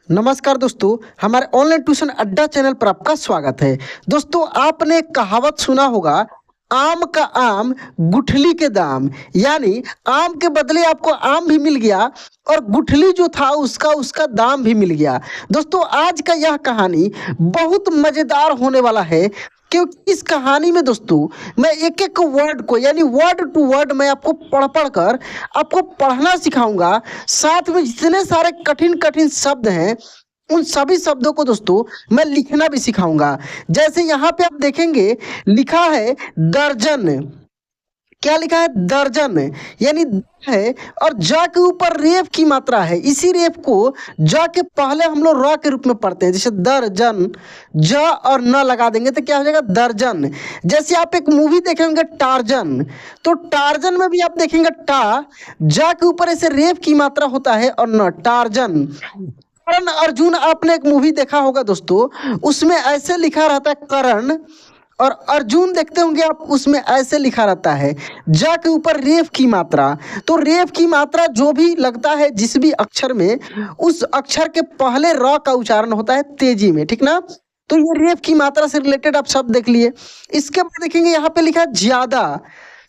नमस्कार दोस्तों, हमारे ऑनलाइन ट्यूशन अड्डा चैनल पर आपका स्वागत है। दोस्तों, आपने एक कहावत सुना होगा, आम का आम गुठली के दाम। यानी आम के बदले आपको आम भी मिल गया और गुठली जो था उसका उसका दाम भी मिल गया। दोस्तों, आज का यह कहानी बहुत मजेदार होने वाला है, क्योंकि इस कहानी में दोस्तों मैं एक एक वर्ड को यानी वर्ड टू वर्ड मैं आपको पढ़ पढ़ कर आपको पढ़ना सिखाऊंगा। साथ में जितने सारे कठिन कठिन शब्द हैं उन सभी शब्दों को दोस्तों मैं लिखना भी सिखाऊंगा। जैसे यहाँ पे आप देखेंगे लिखा है दर्जन। क्या लिखा है? दर्जन। यानी है और जा के ऊपर रेफ की मात्रा है। इसी रेफ को जा के पहले हम लोग र के रूप में पढ़ते हैं। जैसे दर्जन, ज और न लगा देंगे तो क्या हो जाएगा? दर्जन। जैसे आप एक मूवी देखेंगे टार्जन, तो टार्जन में भी आप देखेंगे टा, जा के ऊपर ऐसे रेफ की मात्रा होता है और न, टार्जन। करण अर्जुन आपने एक मूवी देखा होगा दोस्तों, उसमें ऐसे लिखा रहता है करण, और अर्जुन देखते होंगे आप, उसमें ऐसे लिखा रहता है जा के ऊपर रेफ की मात्रा। तो रेफ की मात्रा जो भी लगता है जिस भी अक्षर में, उस अक्षर के पहले र का उच्चारण होता है तेजी में, ठीक ना। तो ये रेफ की मात्रा से रिलेटेड आप शब्द देख लिए। इसके बाद देखेंगे यहाँ पे लिखा है ज्यादा,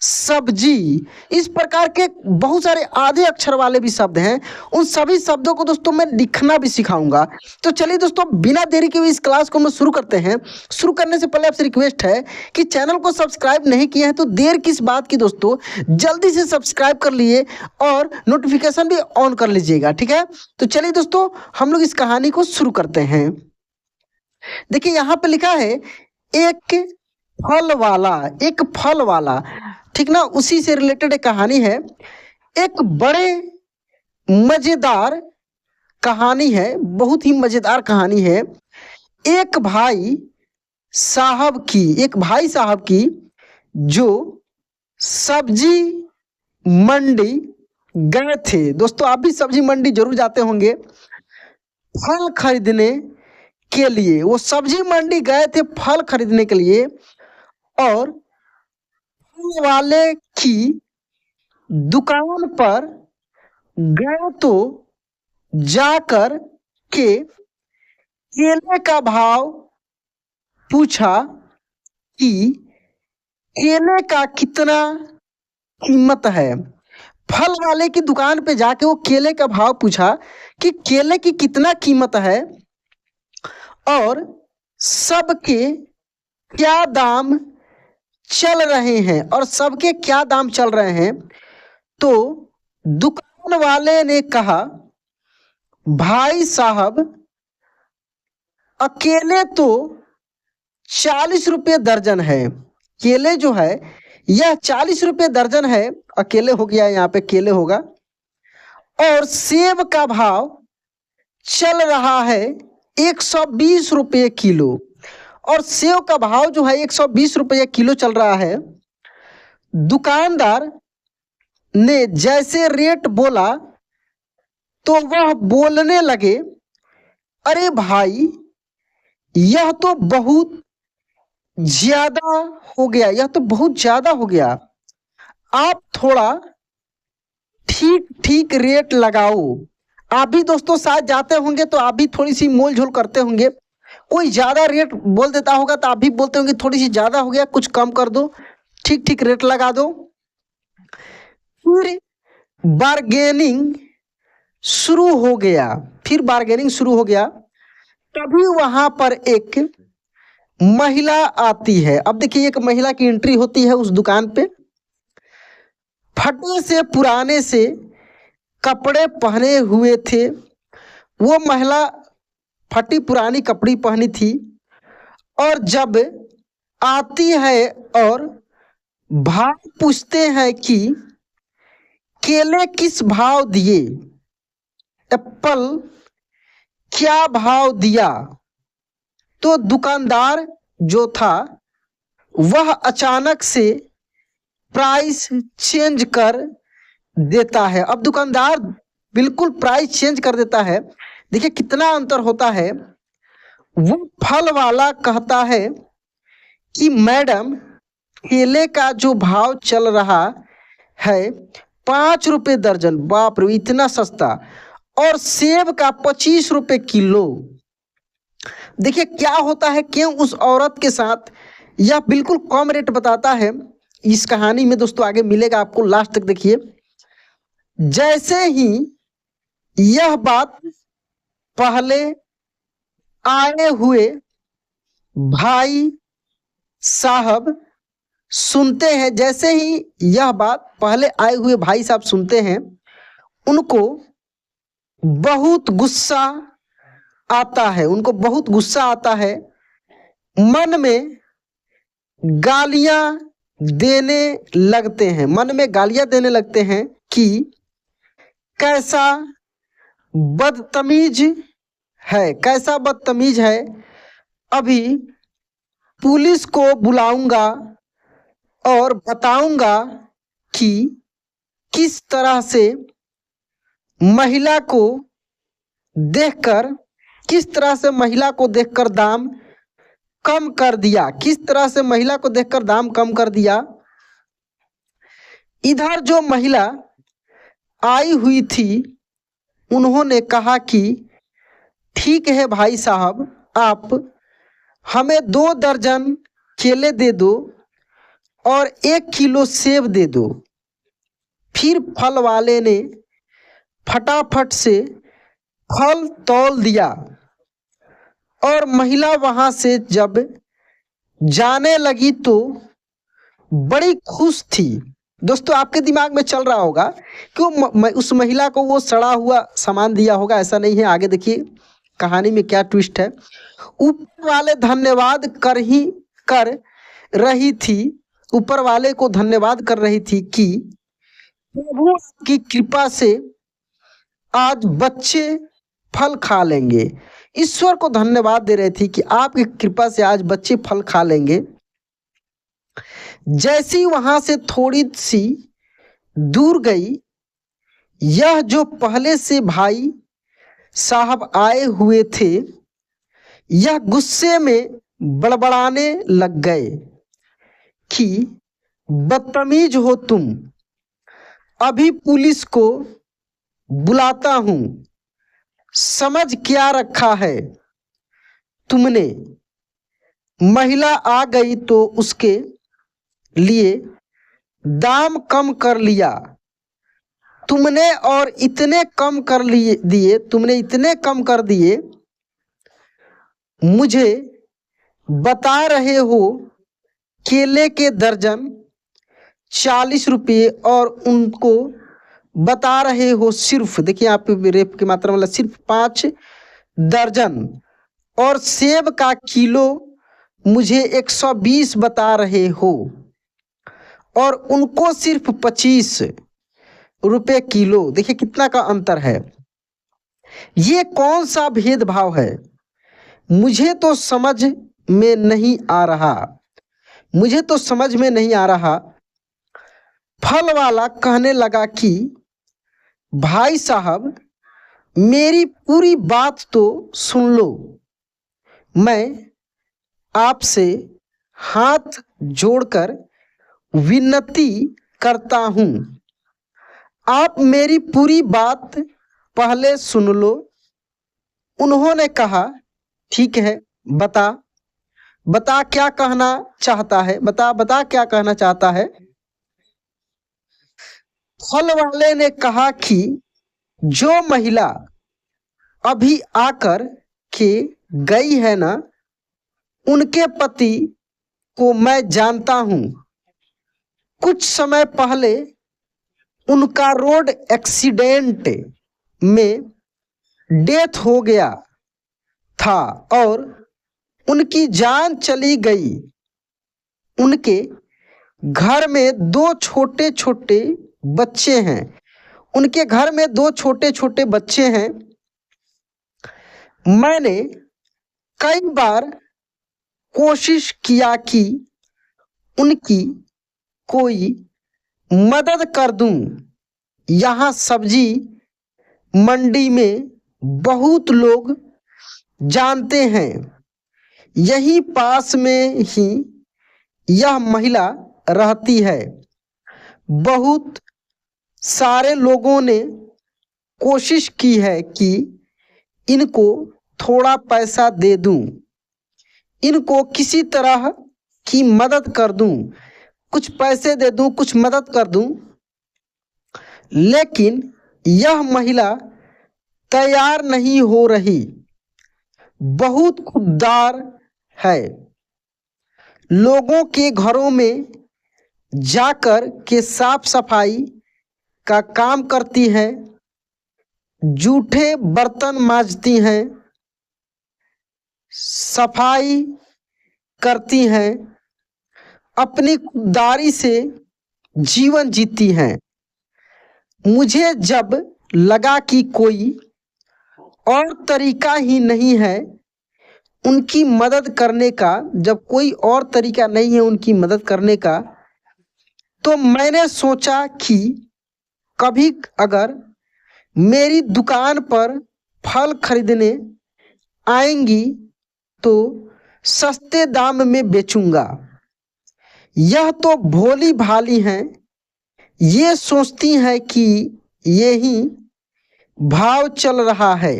सब्जी। इस प्रकार के बहुत सारे आधे अक्षर वाले भी शब्द हैं। उन सभी शब्दों को दोस्तों मैं लिखना भी सिखाऊंगा। तो चलिए दोस्तों, बिना देरी के हुए इस क्लास को हम शुरू करते हैं। शुरू करने से पहले आपसे रिक्वेस्ट है कि चैनल को सब्सक्राइब नहीं किए हैं तो देर किस बात की दोस्तों, जल्दी से सब्सक्राइब कर लिए और नोटिफिकेशन भी ऑन कर लीजिएगा, ठीक है। तो चलिए दोस्तों, हम लोग इस कहानी को शुरू करते हैं। देखिए यहाँ पे लिखा है एक फल वाला, एक फल वाला, ठीक ना। उसी से रिलेटेड एक कहानी है। एक बड़े मजेदार कहानी है, बहुत ही मजेदार कहानी है। एक भाई साहब की जो सब्जी मंडी गए थे। दोस्तों, आप भी सब्जी मंडी जरूर जाते होंगे फल खरीदने के लिए। वो सब्जी मंडी गए थे फल खरीदने के लिए, और फल वाले की दुकान पर गए तो जाकर के केले का भाव पूछा कि केले का कितना कीमत है। फल वाले की दुकान पे जाके वो केले का भाव पूछा कि केले की कितना कीमत है और सबके क्या दाम चल रहे हैं, और सबके क्या दाम चल रहे हैं। तो दुकान वाले ने कहा, भाई साहब अकेले तो 40 रुपये दर्जन है। केले जो है यह 40 रुपये दर्जन है। अकेले हो गया, यहाँ पे केले होगा। और सेब का भाव चल रहा है 120 रुपये किलो, और सेब का भाव जो है 120 रुपये किलो चल रहा है। दुकानदार ने जैसे रेट बोला तो वह बोलने लगे, अरे भाई यह तो बहुत ज्यादा हो गया, यह तो बहुत ज्यादा हो गया। आप थोड़ा ठीक ठीक रेट लगाओ। आप भी दोस्तों शायद जाते होंगे तो आप भी थोड़ी सी मोल झोल करते होंगे। कोई ज्यादा रेट बोल देता होगा तो आप भी बोलते होंगे थोड़ी सी ज्यादा हो गया, कुछ कम कर दो, ठीक ठीक रेट लगा दो। फिर बार्गेनिंग शुरू हो गया, तभी वहां पर एक महिला आती है। अब देखिए, एक महिला की एंट्री होती है उस दुकान पे। फटे से पुराने से कपड़े पहने हुए थे। वो महिला फटी पुरानी कपड़ी पहनी थी, और जब आती है और भाव पूछते हैं कि केले किस भाव दिए, एप्पल क्या भाव दिया, तो दुकानदार जो था वह अचानक से प्राइस चेंज कर देता है। अब दुकानदार बिल्कुल प्राइस चेंज कर देता है। देखिए कितना अंतर होता है। वो फल वाला कहता है कि मैडम केले का जो भाव चल रहा है 5 रुपये दर्जन। बाप रे, इतना सस्ता। और सेब का 25 रुपए किलो। देखिए क्या होता है, क्यों उस औरत के साथ यह बिल्कुल कम रेट बताता है। इस कहानी में दोस्तों आगे मिलेगा आपको, लास्ट तक देखिए। जैसे ही यह बात पहले आए हुए भाई साहब सुनते हैं, जैसे ही यह बात पहले आए हुए भाई साहब सुनते हैं, उनको बहुत गुस्सा आता है, उनको बहुत गुस्सा आता है। मन में गालियां देने लगते हैं, मन में गालियां देने लगते हैं कि कैसा बदतमीज है, कैसा बदतमीज है। अभी पुलिस को बुलाऊंगा और बताऊंगा कि किस तरह से महिला को देखकर, किस तरह से महिला को देखकर दाम कम कर दिया, किस तरह से महिला को देखकर दाम कम कर दिया। इधर जो महिला आई हुई थी, उन्होंने कहा कि ठीक है भाई साहब, आप हमें 2 दर्जन केले दे दो और 1 किलो सेब दे दो। फिर फल वाले ने फटाफट से फल तौल दिया और महिला वहां से जब जाने लगी तो बड़ी खुश थी। दोस्तों आपके दिमाग में चल रहा होगा कि उस महिला को वो सड़ा हुआ सामान दिया होगा, ऐसा नहीं है। आगे देखिए कहानी में क्या ट्विस्ट है। ऊपर वाले धन्यवाद कर रही थी, ऊपर वाले को धन्यवाद कर रही थी कि प्रभु की कृपा से आज बच्चे फल खा लेंगे। ईश्वर को धन्यवाद दे रही थी कि आपकी कृपा से आज बच्चे फल खा लेंगे। जैसी वहां से थोड़ी सी दूर गई, यह जो पहले से भाई साहब आए हुए थे, यह गुस्से में बड़बड़ाने लग गए कि बदतमीज हो तुम, अभी पुलिस को बुलाता हूं, समझ क्या रखा है तुमने। महिला आ गई तो उसके लिए दाम कम कर लिया तुमने, और इतने कम कर दिए तुमने, इतने कम कर दिए, मुझे बता रहे हो केले के दर्जन 40 रुपये और उनको बता रहे हो सिर्फ, देखिए आप रेप की मात्रा मतलब सिर्फ 5 दर्जन, और सेब का किलो मुझे 120 बता रहे हो और उनको सिर्फ 25 रुपये किलो। देखिए कितना का अंतर है। ये कौन सा भेदभाव है, मुझे तो समझ में नहीं आ रहा, मुझे तो समझ में नहीं आ रहा। फल वाला कहने लगा कि भाई साहब मेरी पूरी बात तो सुन लो, मैं आपसे हाथ जोड़कर विनती करता हूं, आप मेरी पूरी बात पहले सुन लो। उन्होंने कहा ठीक है, बता बता क्या कहना चाहता है, बता बता क्या कहना चाहता है। फल वाले ने कहा कि जो महिला अभी आकर के गई है ना, उनके पति को मैं जानता हूं। कुछ समय पहले उनका रोड एक्सीडेंट में डेथ हो गया था और उनकी जान चली गई। उनके घर में 2 छोटे छोटे बच्चे हैं, उनके घर में 2 छोटे छोटे बच्चे हैं। मैंने कई बार कोशिश किया कि उनकी कोई मदद कर दूं। यहाँ सब्जी मंडी में बहुत लोग जानते हैं, यही पास में ही यह महिला रहती है। बहुत सारे लोगों ने कोशिश की है कि इनको थोड़ा पैसा दे दूं, इनको किसी तरह की मदद कर दूं, कुछ पैसे दे दूं, कुछ मदद कर दूं, लेकिन यह महिला तैयार नहीं हो रही, बहुत खुददार है। लोगों के घरों में जाकर के साफ सफाई का काम करती है, जूठे बर्तन मांजती हैं, सफाई करती हैं, अपनी खुददारी से जीवन जीती हैं। मुझे जब लगा कि कोई और तरीका ही नहीं है उनकी मदद करने का, जब कोई और तरीका नहीं है उनकी मदद करने का, तो मैंने सोचा कि कभी अगर मेरी दुकान पर फल खरीदने आएंगी तो सस्ते दाम में बेचूंगा। यह तो भोली भाली हैं, ये सोचती हैं कि यही भाव चल रहा है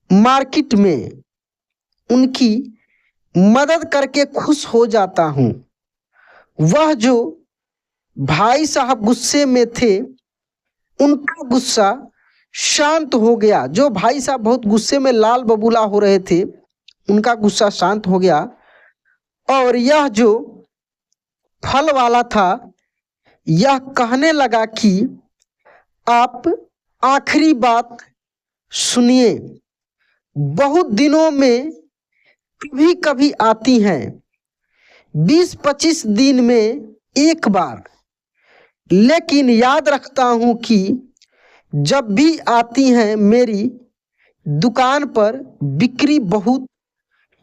मार्केट में, उनकी मदद करके खुश हो जाता हूँ। वह जो भाई साहब गुस्से में थे उनका गुस्सा शांत हो गया। जो भाई साहब बहुत गुस्से में लाल बबूला हो रहे थे उनका गुस्सा शांत हो गया। और यह जो फल वाला था यह कहने लगा कि आप आखिरी बात सुनिए, बहुत दिनों में कभी कभी आती हैं, 20-25 दिन में एक बार, लेकिन याद रखता हूँ कि जब भी आती हैं मेरी दुकान पर बिक्री बहुत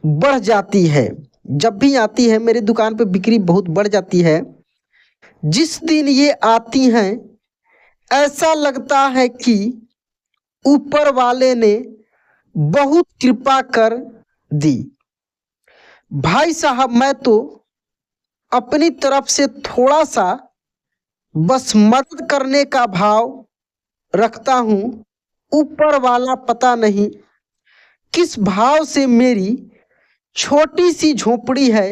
बढ़ जाती है। जब भी आती है मेरी दुकान पर बिक्री बहुत बढ़ जाती है। जिस दिन ये आती हैं ऐसा लगता है कि ऊपर वाले ने बहुत कृपा कर दी। भाई साहब मैं तो अपनी तरफ से थोड़ा सा बस मदद करने का भाव रखता हूँ, ऊपर वाला पता नहीं किस भाव से मेरी छोटी सी झोपड़ी है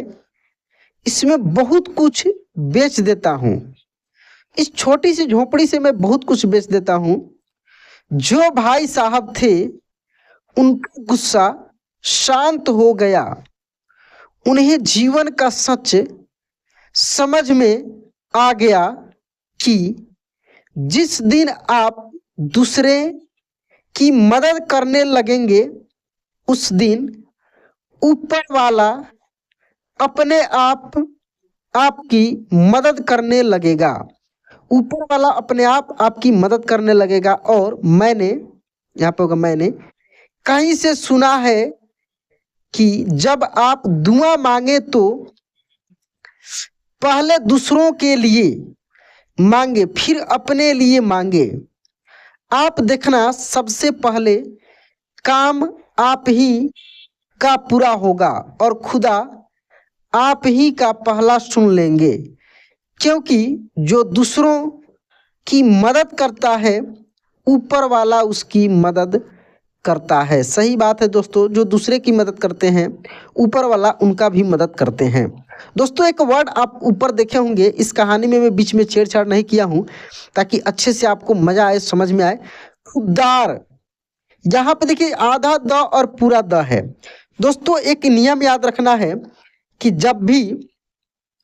इसमें बहुत कुछ बेच देता हूँ। इस छोटी सी झोपड़ी से मैं बहुत कुछ बेच देता हूँ। जो भाई साहब थे उनका गुस्सा शांत हो गया। उन्हें जीवन का सच समझ में आ गया कि जिस दिन आप दूसरे की मदद करने लगेंगे उस दिन ऊपर वाला अपने आप आपकी मदद करने लगेगा। ऊपर वाला अपने आप आपकी मदद करने लगेगा। और मैंने यहाँ पे होगा, मैंने कहीं से सुना है कि जब आप दुआ मांगे तो पहले दूसरों के लिए मांगे फिर अपने लिए मांगे। आप देखना सबसे पहले काम आप ही का पूरा होगा और खुदा आप ही का पहला सुन लेंगे, क्योंकि जो दूसरों की मदद करता है ऊपर वाला उसकी मदद करता है। सही बात है दोस्तों, जो दूसरे की मदद करते हैं ऊपर वाला उनका भी मदद करते हैं। दोस्तों एक वर्ड आप ऊपर देखे होंगे, इस कहानी में मैं बीच में छेड़छाड़ नहीं किया हूँ ताकि अच्छे से आपको मजा आए, समझ में आए। खुददार, यहाँ पे देखिए आधा द और पूरा द है। दोस्तों एक नियम याद रखना है कि जब भी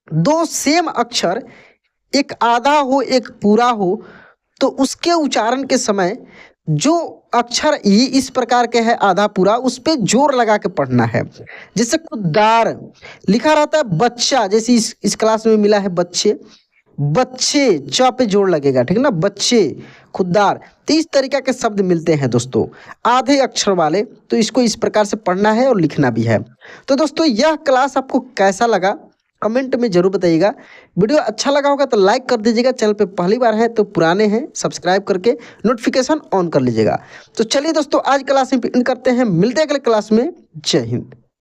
दो सेम अक्षर एक आधा हो एक पूरा हो तो उसके उच्चारण के समय जो अक्षर ये इस प्रकार के है आधा पूरा, उस पे जोर लगा के पढ़ना है। जैसे खुददार लिखा रहता है बच्चा, जैसे इस क्लास में मिला है बच्चे, बच्चे च पे जोर लगेगा, ठीक है ना, बच्चे, खुददार। तो इस तरीका के शब्द मिलते हैं दोस्तों आधे अक्षर वाले, तो इसको इस प्रकार से पढ़ना है और लिखना भी है। तो दोस्तों यह क्लास आपको कैसा लगा कमेंट में जरूर बताइएगा। वीडियो अच्छा लगा होगा तो लाइक कर दीजिएगा, चैनल पे पहली बार है तो पुराने हैं सब्सक्राइब करके नोटिफिकेशन ऑन कर लीजिएगा। तो चलिए दोस्तों आज क्लास में एंड करते हैं, मिलते हैं अगले क्लास में। जय हिंद।